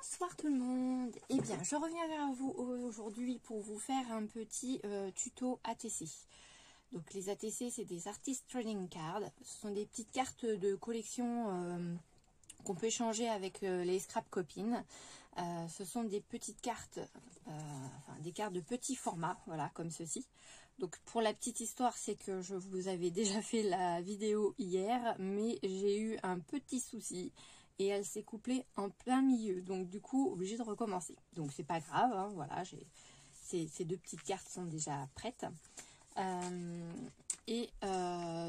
Bonsoir tout le monde. Eh bien, je reviens vers vous aujourd'hui pour vous faire un petit tuto ATC. Donc les ATC, c'est des Artist Trading Cards. Ce sont des petites cartes de collection qu'on peut échanger avec les scrap copines. Ce sont des petites cartes, des cartes de petit format, voilà, comme ceci. Donc pour la petite histoire, c'est que je vous avais déjà fait la vidéo hier, mais j'ai eu un petit souci. Et elle s'est couplée en plein milieu, donc du coup obligée de recommencer. Donc c'est pas grave, hein, voilà, ces deux petites cartes sont déjà prêtes.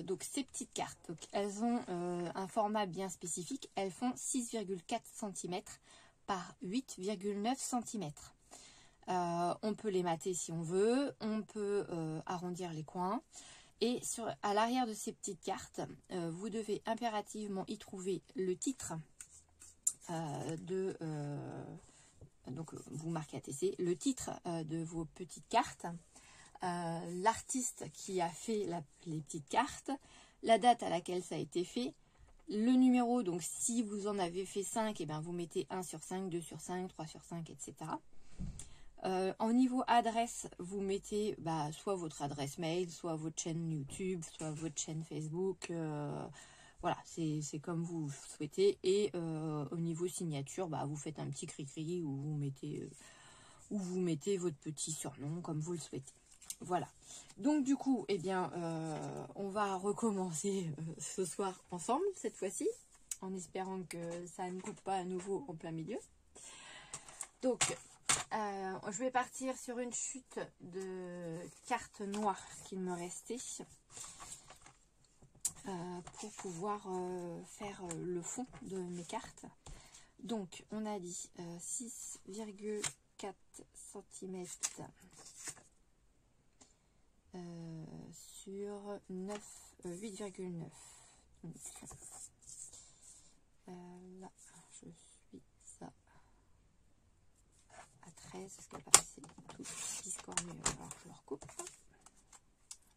Donc ces petites cartes, donc, elles ont un format bien spécifique. Elles font 6,4 cm par 8,9 cm. On peut les mater si on veut, on peut arrondir les coins. Et à l'arrière de ces petites cartes, vous devez impérativement y trouver le titre donc vous marquez ATC, le titre de vos petites cartes, l'artiste qui a fait les petites cartes, la date à laquelle ça a été fait, le numéro, donc si vous en avez fait 5, et bien vous mettez 1 sur 5, 2 sur 5, 3 sur 5, etc. En niveau adresse, vous mettez soit votre adresse mail, soit votre chaîne YouTube, soit votre chaîne Facebook. Voilà, c'est comme vous souhaitez. Et au niveau signature, vous faites un petit cri-cri où vous mettez votre petit surnom comme vous le souhaitez. Voilà. Donc du coup, eh bien, on va recommencer ce soir ensemble cette fois-ci, en espérant que ça ne coupe pas à nouveau en plein milieu. Donc, je vais partir sur une chute de cartes noires qu'il me restait. Pour pouvoir faire le fond de mes cartes. Donc on a dit 6,4 cm sur 8,9. Là je suis ça à 13 parce que là c'est tout discordu, alors je le recoupe.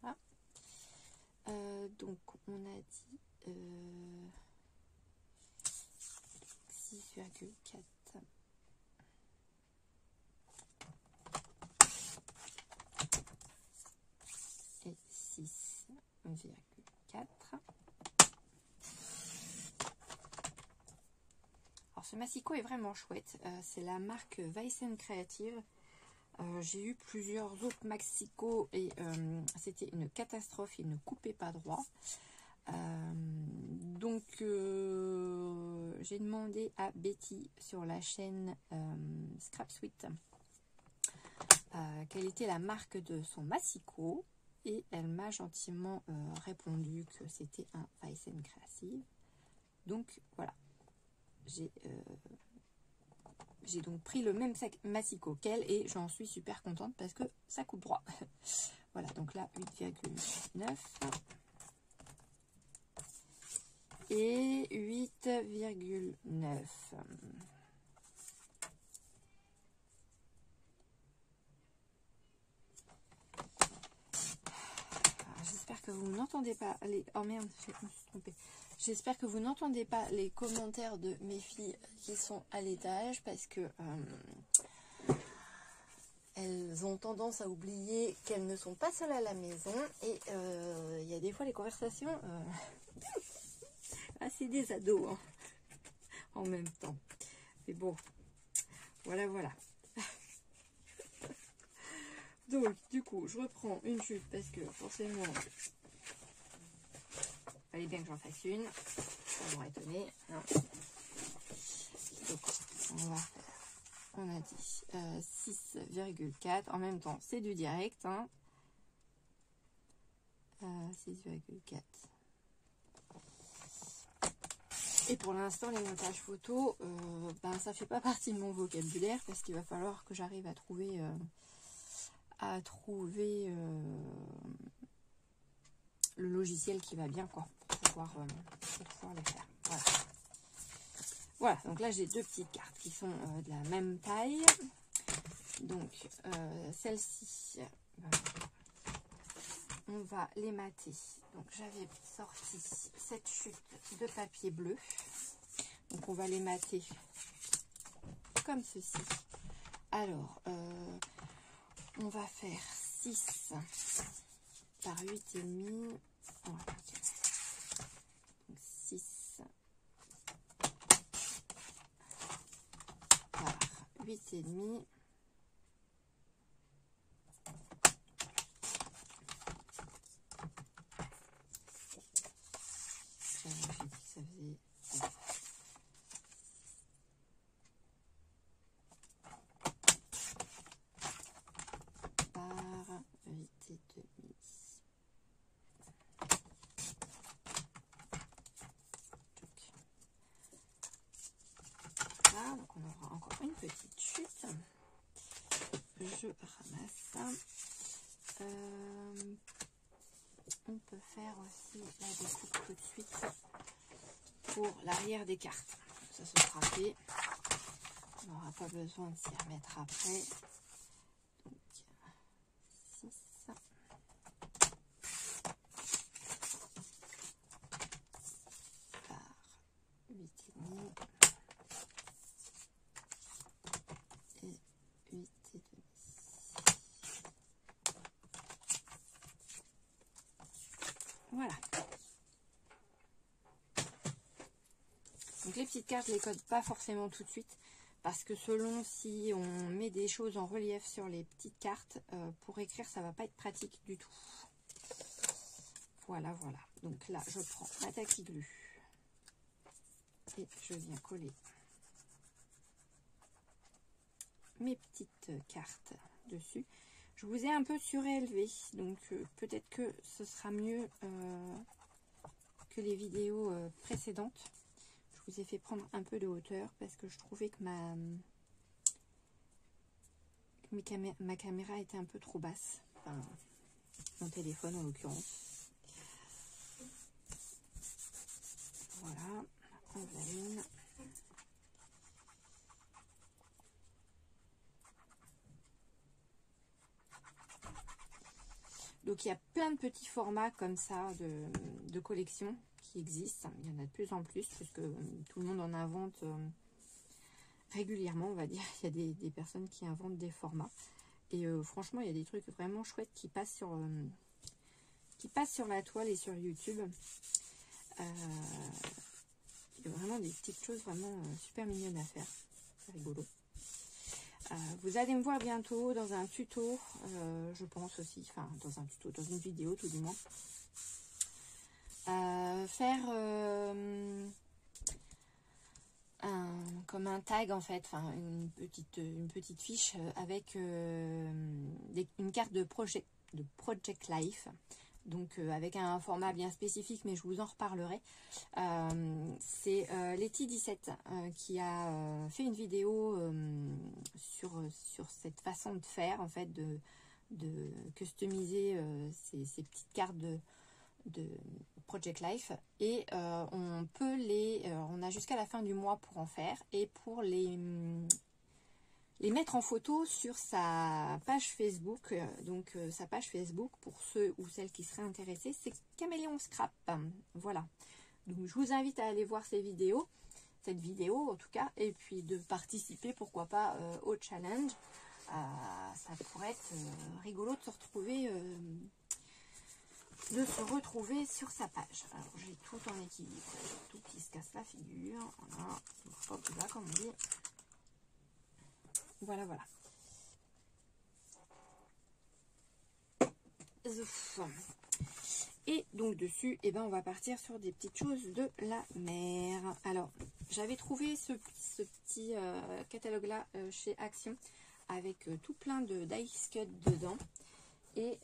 Voilà. Donc on a dit 6,4 et 6,4. Alors ce massicot est vraiment chouette, c'est la marque Weissen Creative. J'ai eu plusieurs autres maxicots et c'était une catastrophe, ils ne coupaient pas droit. Donc j'ai demandé à Betty sur la chaîne Scrap Suite quelle était la marque de son massicot, et elle m'a gentiment répondu que c'était un Weissen Creative. Donc voilà, j'ai donc pris le même massicot qu'elle et j'en suis super contente parce que ça coupe droit. Voilà, donc là 8,9 et 8,9. J'espère que vous n'entendez pas les... Oh merde, je me suis trompée. J'espère que vous n'entendez pas les commentaires de mes filles qui sont à l'étage parce que elles ont tendance à oublier qu'elles ne sont pas seules à la maison et il y a des fois les conversations c'est des ados hein, en même temps. Mais bon, voilà. Donc du coup, je reprends une chute parce que forcément, il fallait bien que j'en fasse une. Ça m'aurait étonné. Hein. Donc on a dit 6,4. En même temps, c'est du direct. Hein. 6,4. Et pour l'instant, les montages photos, ça fait pas partie de mon vocabulaire parce qu'il va falloir que j'arrive à trouver le logiciel qui va bien pour pouvoir le faire. Voilà, donc là j'ai deux petites cartes qui sont de la même taille. Donc celle-ci, on va les mater. Donc j'avais sorti cette chute de papier bleu. Donc on va les mater comme ceci. Alors, on va faire 6 par 8,5. Voilà. Donc 6 par 8,5. J'ai dit que ça faisait... par 8,5. Voilà, donc on aura encore une petite chute. Je ramasse. On peut faire aussi la découpe tout de suite pour l'arrière des cartes. Ça se sera fait. On n'aura pas besoin de s'y remettre après. Donc 6 par 8,5 et 8,5. Voilà. Donc les petites cartes, je les code pas forcément tout de suite parce que selon si on met des choses en relief sur les petites cartes, pour écrire ça va pas être pratique du tout. Voilà, voilà. Donc là, je prends ma taquiglue et je viens coller mes petites cartes dessus. Je vous ai un peu surélevé, donc peut-être que ce sera mieux que les vidéos précédentes. Je vous ai fait prendre un peu de hauteur parce que je trouvais que ma caméra était un peu trop basse. Enfin, mon téléphone en l'occurrence. Voilà, en voilà une. Donc il y a plein de petits formats comme ça de collection qui existent. Il y en a de plus en plus puisque tout le monde en invente régulièrement, on va dire. Il y a des personnes qui inventent des formats. Et franchement, il y a des trucs vraiment chouettes qui passent sur la toile et sur YouTube. Il y a vraiment des petites choses vraiment super mignonnes à faire. C'est rigolo. Vous allez me voir bientôt dans un tuto, je pense aussi, enfin dans un tuto, dans une vidéo tout du moins. Faire comme un tag en fait, enfin une petite fiche avec une carte de Project Life. Donc avec un format bien spécifique, mais je vous en reparlerai. C'est Letty17 qui a fait une vidéo sur cette façon de faire, en fait, de customiser ces petites cartes de Project Life. Et on peut on a jusqu'à la fin du mois pour en faire, et pour les mettre en photo sur sa page Facebook. Donc sa page Facebook, pour ceux ou celles qui seraient intéressés, c'est Caméléon Scrap. Voilà. Donc je vous invite à aller voir cette vidéo en tout cas, et puis de participer, pourquoi pas, au challenge. Ça pourrait être rigolo de se retrouver sur sa page. Alors j'ai tout en équilibre, tout qui se casse la figure. Voilà, hop là comme on dit. Voilà, voilà. Et donc dessus, eh ben, on va partir sur des petites choses de la mer. Alors, j'avais trouvé ce petit catalogue-là chez Action avec tout plein de dice cut dedans. Et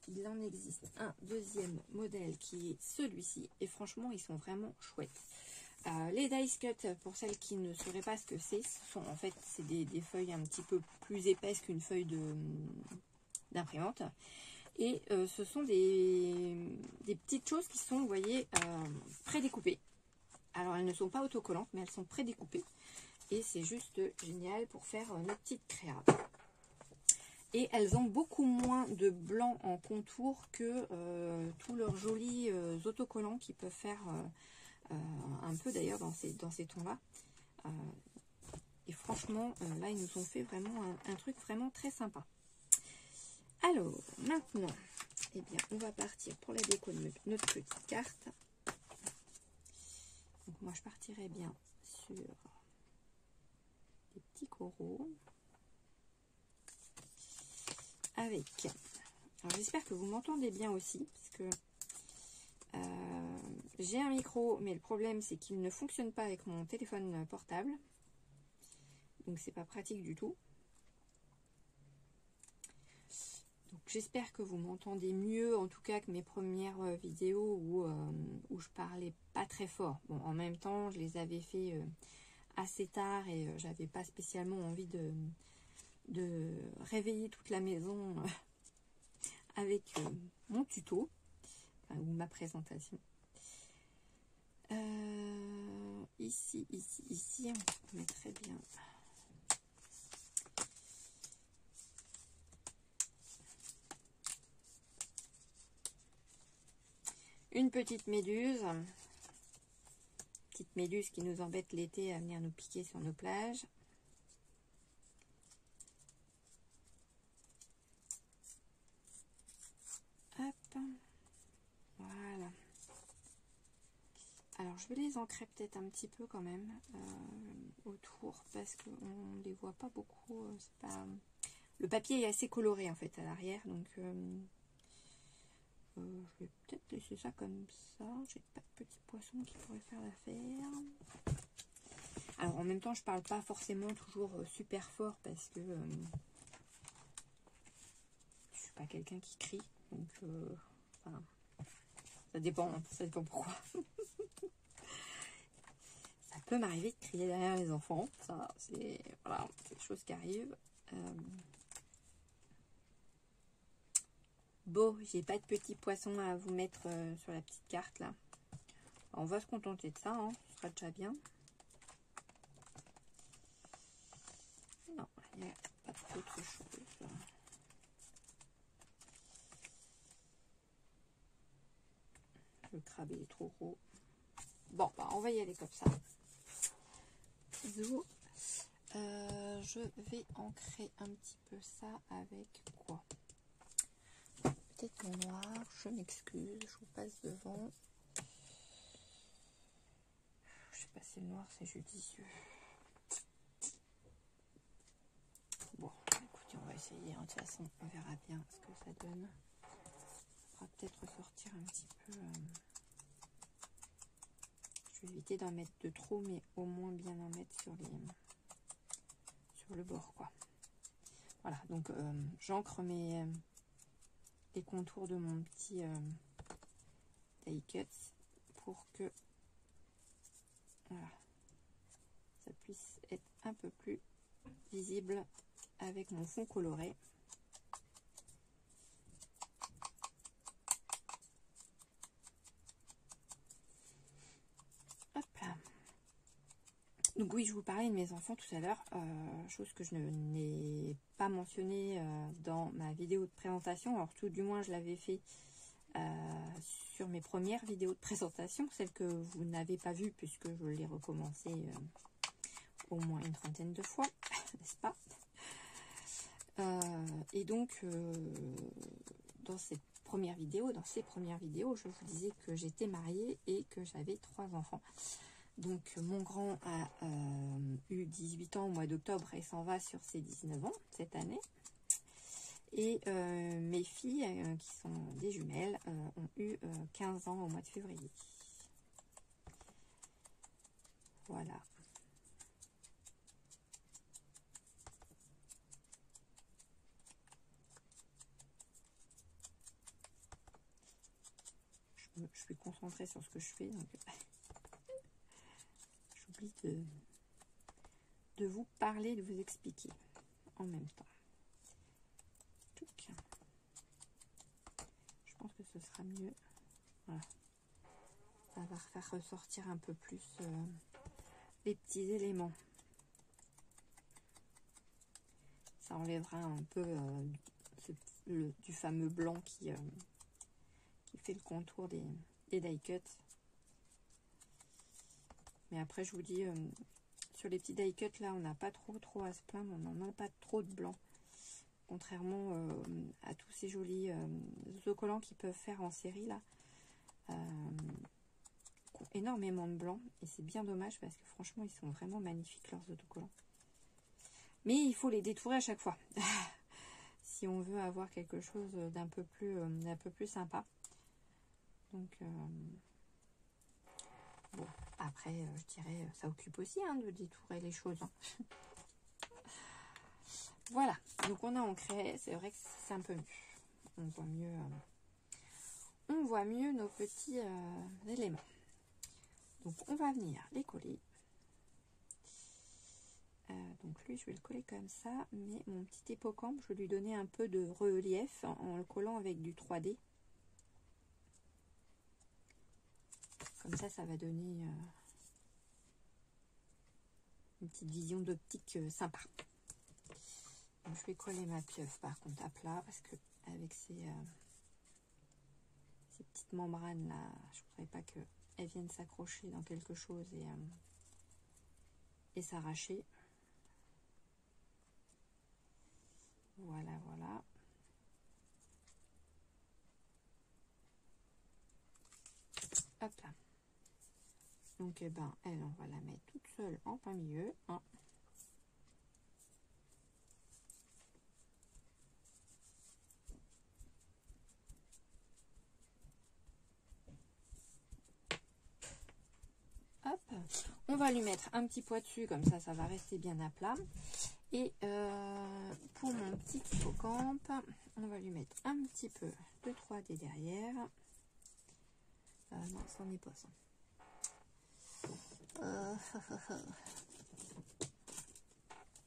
il en existe un deuxième modèle qui est celui-ci. Et franchement, ils sont vraiment chouettes. Les dice cut, pour celles qui ne sauraient pas ce que c'est, en fait, c'est des feuilles un petit peu plus épaisses qu'une feuille d'imprimante. Et ce sont des petites choses qui sont, vous voyez, prédécoupées. Alors, elles ne sont pas autocollantes, mais elles sont prédécoupées. Et c'est juste génial pour faire nos petites créas. Et elles ont beaucoup moins de blanc en contour que tous leurs jolis autocollants qui peuvent faire un peu d'ailleurs dans ces tons-là. Et franchement, là, ils nous ont fait vraiment un truc vraiment très sympa. Alors, maintenant, eh bien, on va partir pour la déco de notre petite carte. Donc, moi, je partirai bien sur des petits coraux. Avec... Alors, j'espère que vous m'entendez bien aussi, parce que j'ai un micro, mais le problème, c'est qu'il ne fonctionne pas avec mon téléphone portable. Donc, c'est pas pratique du tout. Donc, j'espère que vous m'entendez mieux, en tout cas, que mes premières vidéos où je parlais pas très fort. Bon, en même temps, je les avais fait assez tard et j'avais pas spécialement envie de réveiller toute la maison avec mon tuto, enfin, ou ma présentation. Ici, on mettrait bien... Une petite méduse qui nous embête l'été à venir nous piquer sur nos plages. Hop, voilà. Alors je vais les ancrer peut-être un petit peu quand même autour parce qu'on les voit pas beaucoup. C'est pas... Le papier est assez coloré en fait à l'arrière, donc je vais peut-être laisser ça comme ça. J'ai pas de petits poissons qui pourraient faire l'affaire. Alors en même temps, je parle pas forcément toujours super fort parce que je suis pas quelqu'un qui crie. Donc enfin, ça dépend pourquoi. Ça peut m'arriver de crier derrière les enfants. Ça, c'est voilà, quelque chose qui arrive. Bon, j'ai pas de petits poissons à vous mettre sur la petite carte là. On va se contenter de ça, hein. Ce sera déjà bien. Non, il n'y a pas d'autre chose. Le crabe est trop gros. Bon, bah, on va y aller comme ça. Bisous. Je vais ancrer un petit peu ça avec quoi? Peut-être mon noir. Je m'excuse, je vous passe devant. Je sais pas si le noir c'est judicieux. Bon, écoutez, on va essayer. De toute façon, on verra bien ce que ça donne. On va peut-être ressortir un petit peu. Je vais éviter d'en mettre de trop, mais au moins bien en mettre sur le bord, quoi. Voilà, donc j'ancre les contours de mon petit die cut pour que voilà, ça puisse être un peu plus visible avec mon fond coloré. Hop là. Donc oui, je vous parlais de mes enfants tout à l'heure, chose que je n'ai pas mentionnée dans ma vidéo de présentation. Alors tout du moins, je l'avais fait sur mes premières vidéos de présentation, celles que vous n'avez pas vues puisque je l'ai recommencé au moins une trentaine de fois, n'est-ce pas? Et donc, dans ces premières vidéos, je vous disais que j'étais mariée et que j'avais 3 enfants. Donc mon grand a eu 18 ans au mois d'octobre et s'en va sur ses 19 ans cette année. Et mes filles, qui sont des jumelles, ont eu 15 ans au mois de février. Voilà. Je suis concentrée sur ce que je fais, donc j'oublie de vous parler, de vous expliquer en même temps. Je pense que ce sera mieux. Voilà. Ça va faire ressortir un peu plus les petits éléments. Ça enlèvera un peu du fameux blanc qui fait le contour des die cuts. Mais après, je vous dis, Sur les petits die cut, là, on n'a pas trop à se plaindre. On n'en a pas trop de blanc. Contrairement à tous ces jolis autocollants qu'ils peuvent faire en série, là. Énormément de blanc. Et c'est bien dommage parce que franchement, ils sont vraiment magnifiques, leurs autocollants. Mais il faut les détourer à chaque fois. Si on veut avoir quelque chose d'un peu plus sympa. Donc, bon, après, je dirais, ça occupe aussi hein, de détourer les choses. Hein. Voilà, donc on a ancré, c'est vrai que c'est un peu mieux. On voit mieux nos petits éléments. Donc on va venir les coller. Donc lui, je vais le coller comme ça, mais mon petit hippocampe, je vais lui donner un peu de relief en le collant avec du 3D. Comme ça, ça va donner une petite vision d'optique sympa. Donc, je vais coller ma pieuvre par contre à plat parce que avec ces petites membranes là, je ne voudrais pas qu'elles viennent s'accrocher dans quelque chose et s'arracher. Voilà, voilà. Hop là. Donc, eh ben, elle, on va la mettre toute seule en plein milieu. Hein. Hop. On va lui mettre un petit poids dessus, comme ça, ça va rester bien à plat. Et pour mon petit hippocampe, on va lui mettre un petit peu de 3D derrière. Non, c'en est pas ça.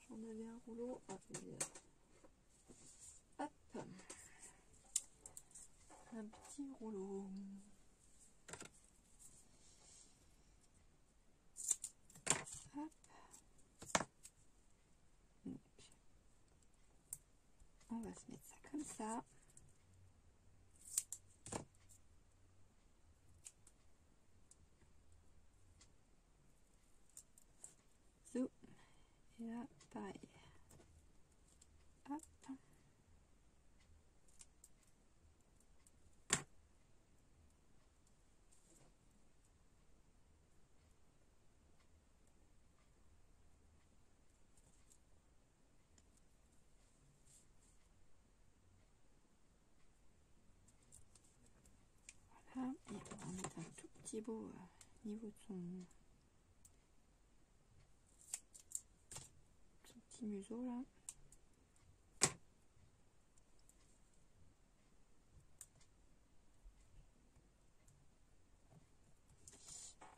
J'en avais un rouleau. Hop. Un petit rouleau. Hop. Donc, on va se mettre ça comme ça. So. Et là, pareil. Hop. Voilà. Et on va mettre un tout petit bout au niveau de son petit museau là.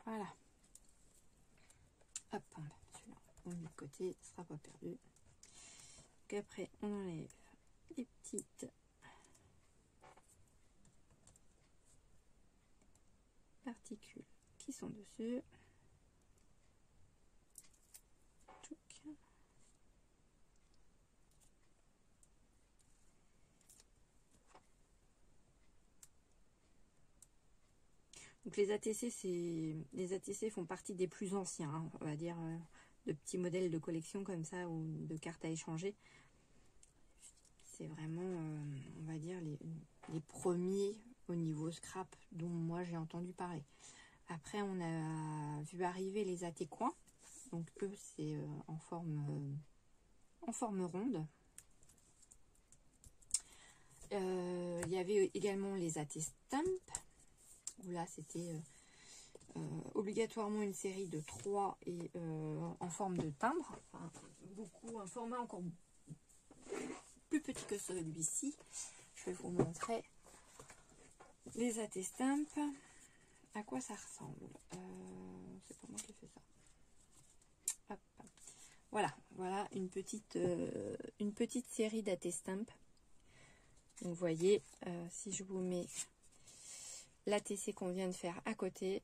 Voilà. Hop, on va celui-là. On met de côté, ce sera pas perdu. Donc après, on enlève les petites particules qui sont dessus. Tchouk. Donc les ATC font partie des plus anciens, hein, on va dire, de petits modèles de collection comme ça ou de cartes à échanger. C'est vraiment, on va dire, les premiers au niveau scrap dont moi j'ai entendu parler. Après, on a vu arriver les AT coins. Donc eux, c'est en forme ronde. Il y avait également les AT Stamp. Où là, c'était obligatoirement une série de 3 et en forme de timbre. Enfin, un format encore plus petit que celui-ci. Je vais vous montrer les AT Stamp. À quoi ça ressemble? C'est pas moi qui ai fait ça. Hop. Voilà une petite série d'AT Stamp. Donc, vous voyez, si je vous mets l'ATC qu'on vient de faire à côté,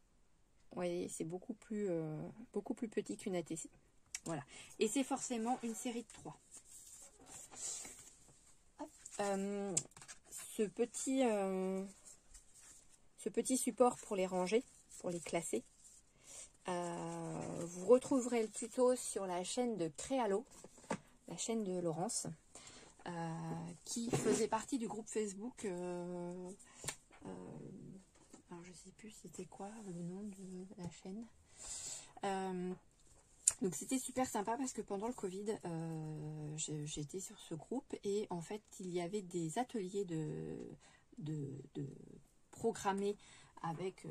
vous voyez, c'est beaucoup plus petit qu'une ATC. Voilà. Et c'est forcément une série de 3. Ce petit support pour les ranger, pour les classer, vous retrouverez le tuto sur la chaîne de Créalo, la chaîne de Laurence, qui faisait partie du groupe Facebook. Alors je sais plus c'était quoi le nom de la chaîne. Donc c'était super sympa parce que pendant le Covid, j'étais sur ce groupe et en fait il y avait des ateliers de programmés avec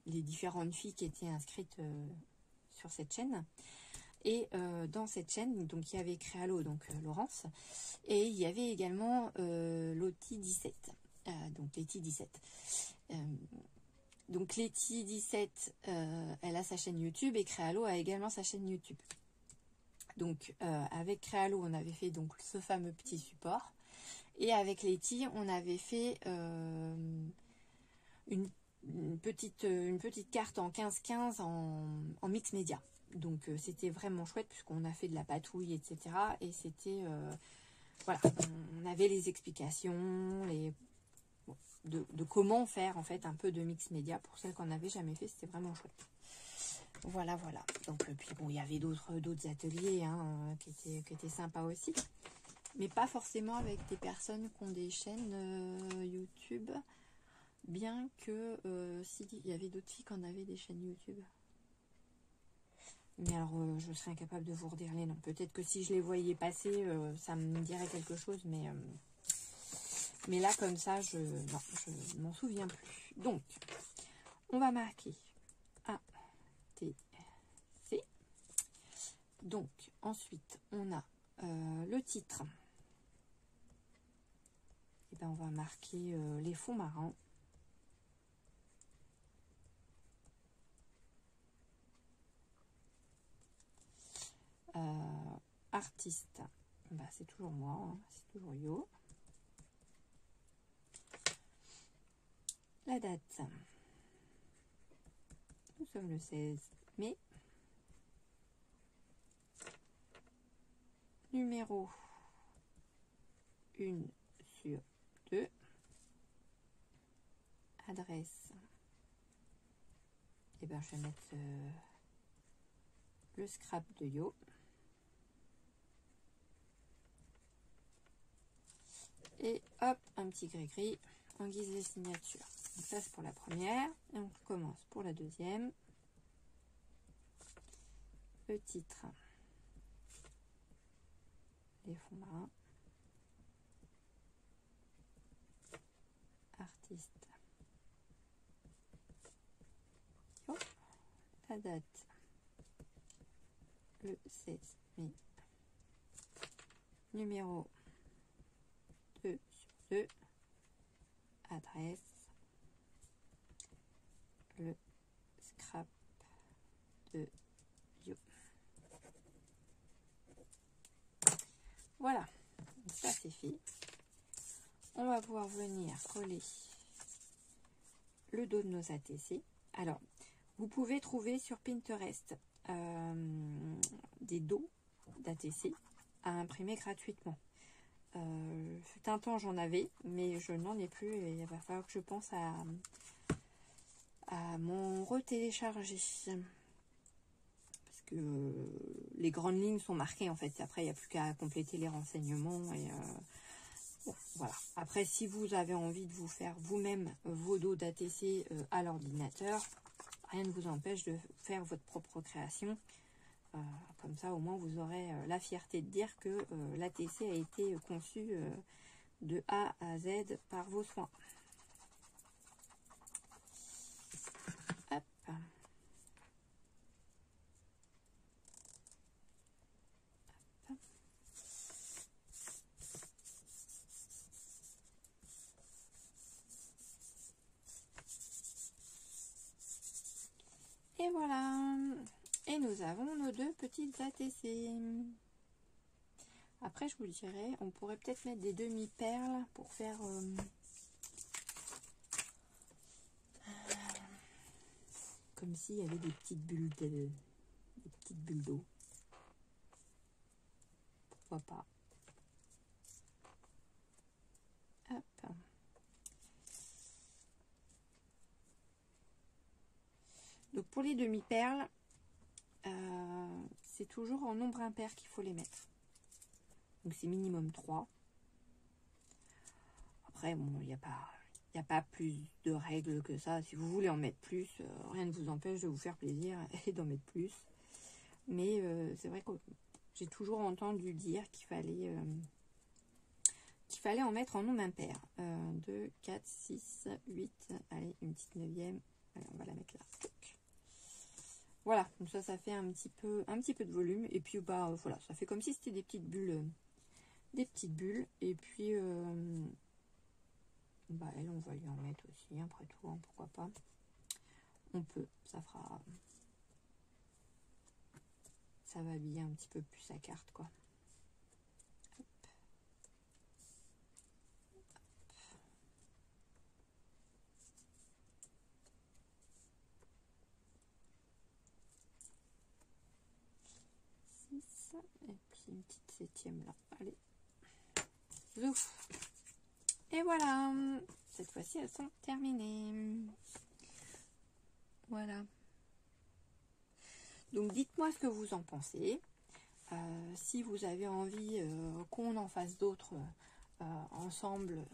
les différentes filles qui étaient inscrites sur cette chaîne. Et dans cette chaîne, donc il y avait Créalo, donc Laurence, et il y avait également Lottie 17. Donc Letty 17. Donc Letty 17, elle a sa chaîne YouTube et Créalo a également sa chaîne YouTube. Donc avec Créalo, on avait fait donc ce fameux petit support. Et avec Letty, on avait fait une petite carte en 15-15 en mix média. Donc c'était vraiment chouette puisqu'on a fait de la patouille, etc. Et c'était voilà, on avait les explications, de comment faire en fait un peu de mix média pour celles qu'on n'avait jamais fait, c'était vraiment chouette. Voilà. Donc puis bon, il y avait d'autres ateliers hein, qui étaient sympas aussi, mais pas forcément avec des personnes qui ont des chaînes YouTube. Bien que si il y avait d'autres filles qui en avaient des chaînes YouTube. Mais alors je serais incapable de vous redire les noms. Peut-être que si je les voyais passer, ça me dirait quelque chose, mais là comme ça, je ne m'en souviens plus. Donc, on va marquer A, T, C. Donc, ensuite, on a le titre. Et ben, on va marquer les fonds marins. Artiste, bah, c'est toujours moi, hein, c'est toujours Yo. La date, nous sommes le 16 mai. Numéro 1 sur 2. Adresse, et ben je vais mettre le scrap de Yo. Et hop, un petit gris-gris en guise de signature. Donc ça c'est pour la première. Et on recommence pour la deuxième. Le titre. Les fonds marins. Artiste. Yo. La date. Le 16 mai. Numéro 2 sur 2. Adresse. Le scrap de Yo. Voilà, ça c'est fait. On va pouvoir venir coller le dos de nos ATC. Alors, vous pouvez trouver sur Pinterest des dos d'ATC à imprimer gratuitement. Fut un temps j'en avais, mais je n'en ai plus et il va falloir que je pense à m'en retélécharger. Parce que les grandes lignes sont marquées en fait. Après, il n'y a plus qu'à compléter les renseignements et bon, voilà. Après, si vous avez envie de vous faire vous-même vos dos d'ATC à l'ordinateur, rien ne vous empêche de faire votre propre création. Comme ça, au moins, vous aurez la fierté de dire que l'ATC a été conçu de A à Z par vos soins. Hop. Hop. Et voilà. Et nous avons nos deux petites ATC. Après, je vous le dirais, on pourrait peut-être mettre des demi-perles pour faire comme s'il y avait des petites bulles d'eau. Pourquoi pas. Hop. Donc pour les demi-perles, c'est toujours en nombre impair qu'il faut les mettre. Donc c'est minimum 3. Après, bon, il n'y a pas plus de règles que ça. Si vous voulez en mettre plus, rien ne vous empêche de vous faire plaisir et d'en mettre plus. Mais c'est vrai que j'ai toujours entendu dire qu'il fallait en mettre en nombre impair. 2, 4, 6, 8. Allez, une petite 9e. Allez, on va la mettre là. Voilà, donc ça fait un petit peu de volume. Et puis bah voilà, ça fait comme si c'était des petites bulles. Et puis bah elle, on va lui en mettre aussi, après tout, hein, pourquoi pas. On peut, ça va habiller un petit peu plus sa carte, quoi. Hop. Et puis une petite 7e là. Allez. Zouf. Et voilà. Cette fois-ci, elles sont terminées. Voilà. Donc, dites-moi ce que vous en pensez. Si vous avez envie qu'on en fasse d'autres ensemble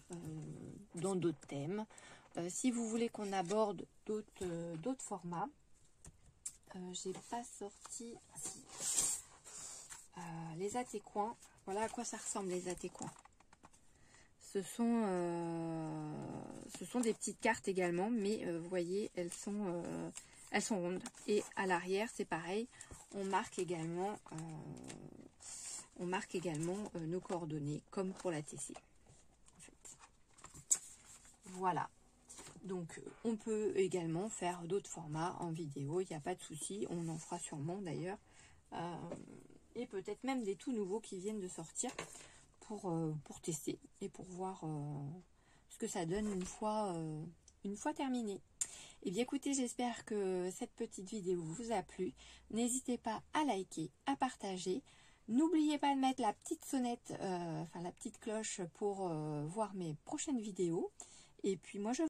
dans d'autres thèmes. Si vous voulez qu'on aborde d'autres formats. J'ai pas sorti... les atécoins, voilà à quoi ça ressemble les atécoins. Ce sont des petites cartes également, mais vous voyez, elles sont rondes. Et à l'arrière, c'est pareil, on marque également nos coordonnées, comme pour la TC. En fait. Voilà. Donc, on peut également faire d'autres formats en vidéo, il n'y a pas de souci, on en fera sûrement d'ailleurs. Et peut-être même des tout nouveaux qui viennent de sortir pour tester et pour voir ce que ça donne une fois terminé. Et bien écoutez, j'espère que cette petite vidéo vous a plu. N'hésitez pas à liker, à partager. N'oubliez pas de mettre la petite sonnette, la petite cloche pour voir mes prochaines vidéos. Et puis moi je